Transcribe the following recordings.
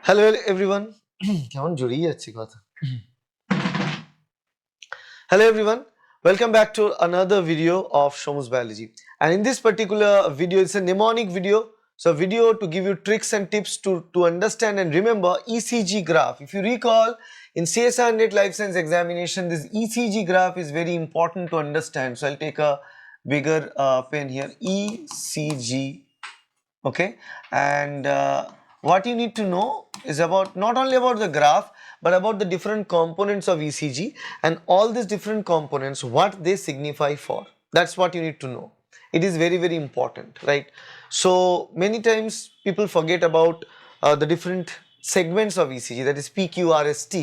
Hello everyone. কেমন জড়িয়ে যাচ্ছে কথা। Hello everyone. Welcome back to another video of Shomu's biology. And in this particular video, it's a mnemonic video. So a video to give you tricks and tips to understand and remember ECG graph. If you recall, in CSIR Net Life Science examination, this ECG graph is very important to understand. So I'll take a bigger pen here. ECG. Okay, and what you need to know is about not only about the graph but about the different components of ECG and all these different components, what they signify for. That's what you need to know. It is very important, right? So many times people forget about the different segments of ECG, that is pqrst,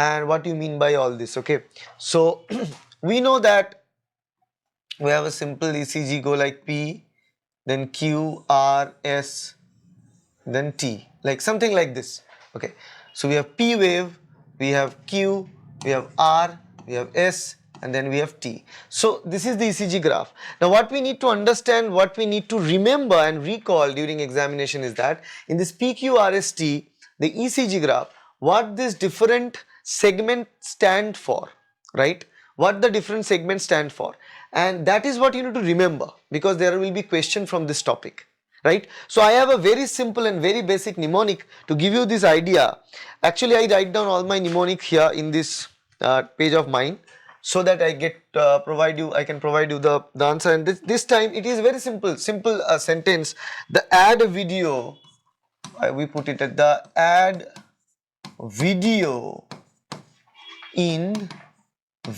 and what you mean by all this. Okay, so we know that we have a simple ECG go like P, then Q, R, S, then T, like something like this. Okay, so we have P wave, we have Q, we have R, we have S, and then we have T. So this is the ECG graph. Now what we need to understand, what we need to remember and recall during examination is that in this PQRST, the ECG graph, what this different segment stand for, right? What the different segments stand for, and that is what you need to remember, because there will be question from this topic, right? So I have a very simple and very basic mnemonic to give you this idea. Actually I write down all my mnemonic here in this page of mine, so that I get I can provide you the answer. And this time it is very simple sentence. The add video, we put it at the add video in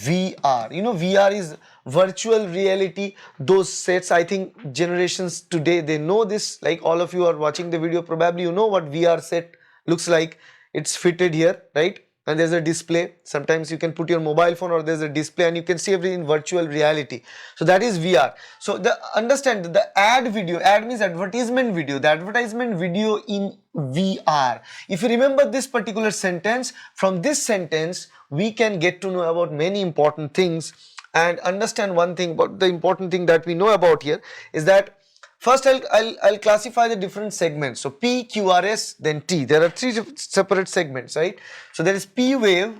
VR. You know, VR is virtual reality. Those sets, I think generations today, they know this. Like all of you are watching the video, probably you know what VR set looks like. It's fitted here, right? And there's a display. Sometimes you can put your mobile phone or there's a display and you can see everything in virtual reality. So that is VR. So understand the ad video, ad means advertisement video, the advertisement video in VR. If you remember this particular sentence, from this sentence we can get to know about many important things. And understand one thing about the important thing that we know about here is that first I'll classify the different segments. So P, Q, R, S, then T. There are three separate segments, right? So there is P wave,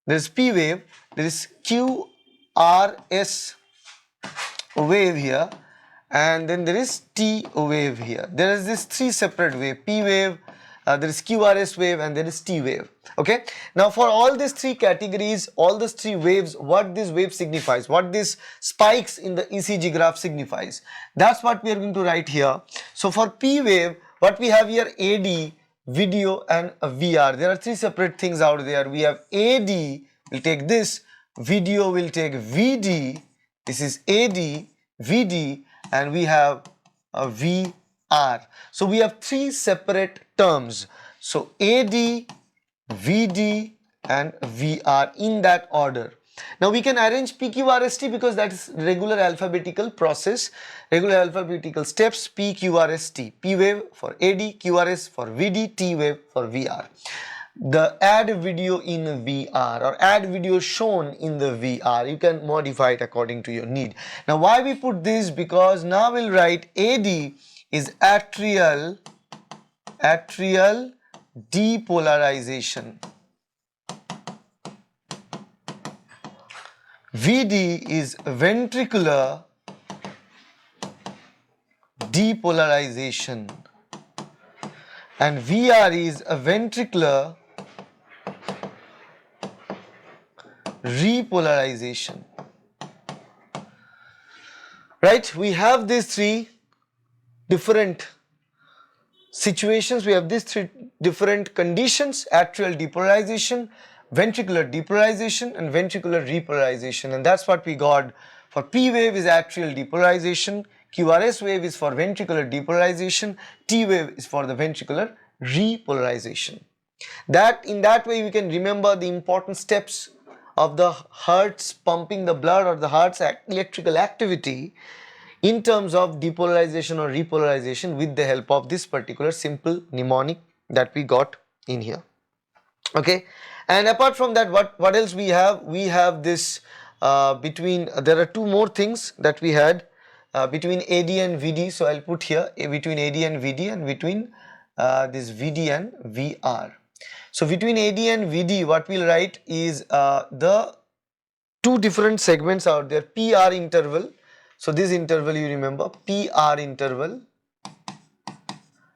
there is P wave, there is Q, R, S wave here, and then there is T wave here. There is this three separate wave: P wave, there is QRS wave, and there is T wave. Okay, now for all these three categories, all these three waves, what this wave signifies, what these spikes in the ECG graph signifies, that's what we are going to write here. So for P wave, what we have here, AD, video, and VR. There are three separate things out there. We have AD, we'll take this, video will take VD, this is AD, VD, and we have a VR. So we have three separate terms. So AD, VD, and VR in that order. Now we can arrange PQRST because that is regular alphabetical process, regular alphabetical steps. PQRST, P wave for AD, QRS for VD, T wave for VR. The add video in VR or add video shown in the VR, you can modify it according to your need. Now why we put this? Because now we'll write AD is atrial depolarization, VD is ventricular depolarization, and VR is a ventricular repolarization. Right, we have these three different situations, we have these three different conditions: atrial depolarization, ventricular depolarization, and ventricular repolarization. And that's what we got. For P wave is atrial depolarization, QRS wave is for ventricular depolarization, T wave is for the ventricular repolarization. That in that way we can remember the important steps of the heart's pumping the blood or the heart's electrical activity in terms of depolarization or repolarization with the help of this particular simple mnemonic that we got in here. Okay, and apart from that, what else we have? We have this there are two more things that we had between AD and VD. So I'll put here between AD and VD and between this VD and VR. So between AD and VD, what we'll write is the two different segments out there, PR interval. So this interval you remember, PR interval.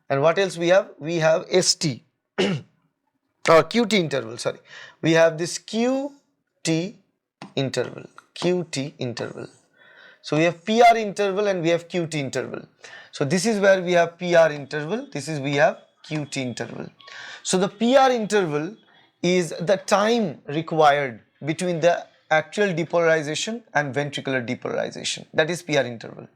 And what else we have? We have ST or QT interval, sorry. We have this QT interval, QT interval. So we have PR interval and we have QT interval. So this is where we have PR interval, this is we have QT interval. So the PR interval is the time required between the actual depolarization and ventricular depolarization, that is PR interval.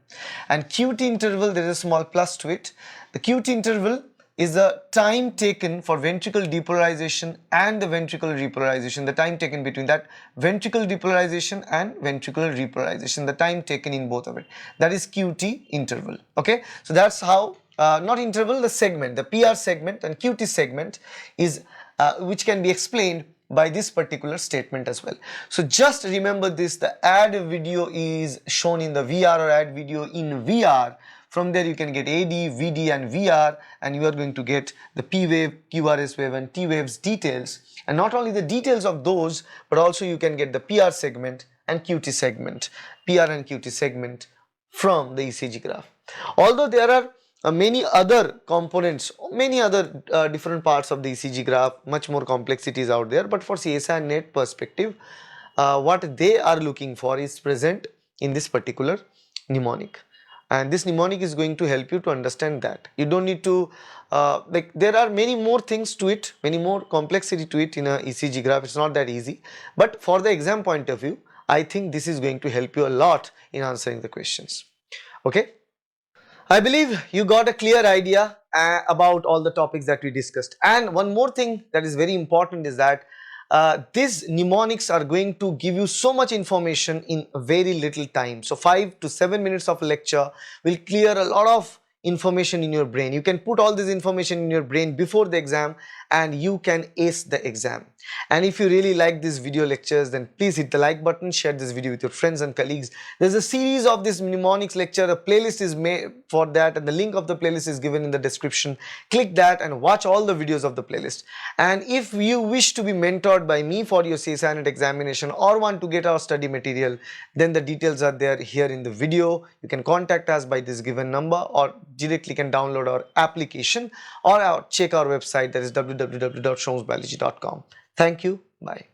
And QT interval, there is a small plus to it. The QT interval is the time taken for ventricular depolarization and the ventricular repolarization, the time taken between that ventricular depolarization and ventricular repolarization, the time taken in both of it, that is QT interval. Okay, so that's how not interval, the segment, the PR segment and QT segment is which can be explained by this particular statement as well. So just remember this, the add video is shown in the VR or add video in VR. From there you can get AD, VD and VR, and you are going to get the P wave, QRS wave and T waves details, and not only the details of those, but also you can get the PR segment and QT segment, PR and QT segment from the ECG graph. Although there are many other components, many other different parts of the ECG graph, much more complexities out there, but for CSIR net perspective, what they are looking for is present in this particular mnemonic, and this mnemonic is going to help you to understand that. You don't need to like, there are many more things to it, many more complexity to it in a ECG graph. It's not that easy, but for the exam point of view, I think this is going to help you a lot in answering the questions. Okay, I believe you got a clear idea about all the topics that we discussed. And one more thing that is very important is that these mnemonics are going to give you so much information in very little time. So 5 to 7 minutes of lecture will clear a lot of information in your brain. You can put all this information in your brain before the exam and you can ace the exam. And if you really like these video lectures, then please hit the like button, share this video with your friends and colleagues. There's a series of this mnemonics lecture, a playlist is made for that, and the link of the playlist is given in the description. Click that and watch all the videos of the playlist. And if you wish to be mentored by me for your CSIR net examination or want to get our study material, then the details are there here in the video. You can contact us by this given number or directly can download our application or check our website, that is www.shomusbiology.com. Thank you. Bye.